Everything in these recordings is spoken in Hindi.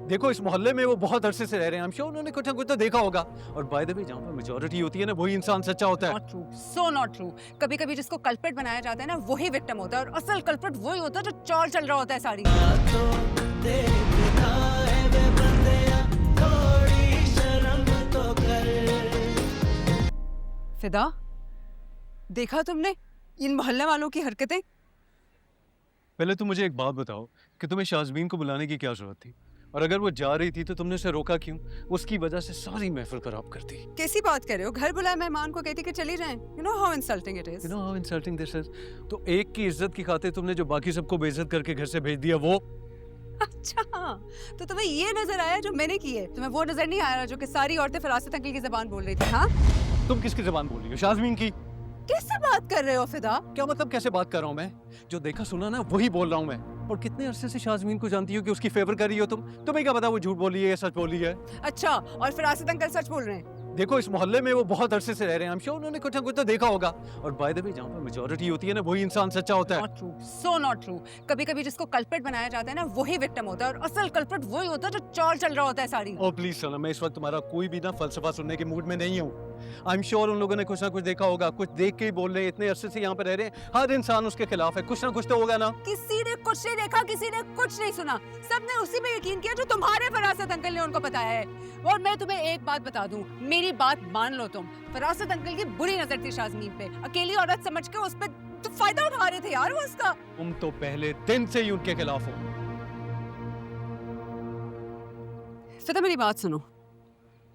देखो इस मोहल्ले में वो बहुत अरसे से रह रहे हैं, I'm sure उन्होंने कुछ ना कुछ तो देखा होगा। और बाय द वे जहाँ पर मेजोरिटी होती है ना वही इंसान सच्चा होता है। Not true, so not true. कभी कभी जिसको कल्प्रिट बनाया जाता है ना वही विक्टिम होता है, और असल कल्प्रिट वही होता है जो चाल चल रहा होता है सारी। फिदा, देखा तुमने इन मोहल्ले वालों की हरकतें? पहले तुम मुझे एक बात बताओ कि तुम्हें शाज़मीन को बुलाने की क्या जरूरत थी, और अगर वो जा रही थी तो तुमने उसे रोका क्यों? उसकी वजह से सारी महफिल खराब कर दी। कैसी बात कर रहे हो? घर बुलाए मेहमान को कहती कि चली जाएं। You know how insulting it is. You know how insulting this is? तो एक की इज्जत की खातिर तुमने जो बाकी सबको बेइज्जत करके घर से भेज दिया वो। अच्छा, तो तुम्हें ये नजर आया जो मैंने की है? तुम्हें वो नजर नहीं आया जो कि सारी औरतें फरासत अंकल की जबान बोल रही थी? हाँ, तुम किसकी जबान बोल रही हो? शाज़मीन की। कैसे बात कर रहे हो फिदा? क्या मतलब कैसे बात कर रहा हूँ मैं? जो देखा सुना ना वही बोल रहा हूँ मैं। और कितने अरसे से शाज़मीन को जानती हो कि उसकी फेवर कर रही हो तुम? तुम्हें क्या पता वो झूठ बोली है या सच बोली है? अच्छा, और फरासत अंकल सच बोल रहे हैं? देखो इस मोहल्ले में वो बहुत अरसे से रह रहे हैं, I'm sure उन्होंने कुछ ना कुछ तो देखा होगा। और बाय द वे जहाँ पर मेजोरिटी होती है ना वही इंसान सच्चा होता है। Not true, so not true. कभी कभी जिसको कल्प्रिट बनाया जाता है ना वही विक्टिम होता है, और असल कल्प्रिट वही होता है जो चाल चल रहा होता है सारी। ओ प्लीज सना, मैं इस वक्त तुम्हारा कोई भी ना फलसफा सुनने के मूड में नहीं हूँ। आई एम श्योर उन लोगों ने कुछ ना कुछ देखा होगा, कुछ देख के ही बोल रहे हैं। इतने अरसे से यहाँ पे रह रहे हैं, हर इंसान उसके खिलाफ है, कुछ ना कुछ तो होगा ना। किसी ने कुछ नहीं देखा, किसी ने कुछ नहीं सुना, सबने उसी पे यकीन किया जो तुम्हारे फरासत अंकल ने उनको बताया है। और मैं तुम्हें एक बात बता दूं, मेरी बात मान लो तुम। फरासत अंकल की बुरी नजर थी शाज़मीन पे, अकेली औरत समझ के उस पे तो फायदा उठा रहे थे यार वो उसका। तुम तो पहले दिन से ही उनके खिलाफ हो। फिदा, मेरी बात सुनो।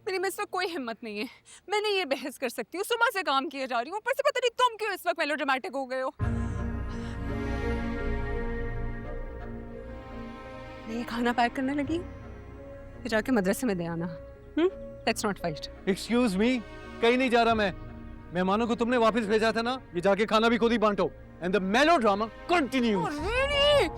मेरी में इस वक्त कोई हिम्मत नहीं है, मैं नहीं ये बहस कर सकती हूँ। सुबह से काम किए जा रही हूँ, ऊपर से पता नहीं तुम क्यों इस वक्त मेलोड्रामेटिक हो गए हो। मैं ये खाना पैक करने लगी, फिर जाके मदरसे में दे आना। Let's not fight. Excuse me, कहीं नहीं जा रहा मैं। मेहमानों को तुमने वापस भेजा था ना, ये जाके खाना भी खुद ही बांटो। And the melodrama continues. Oh, really?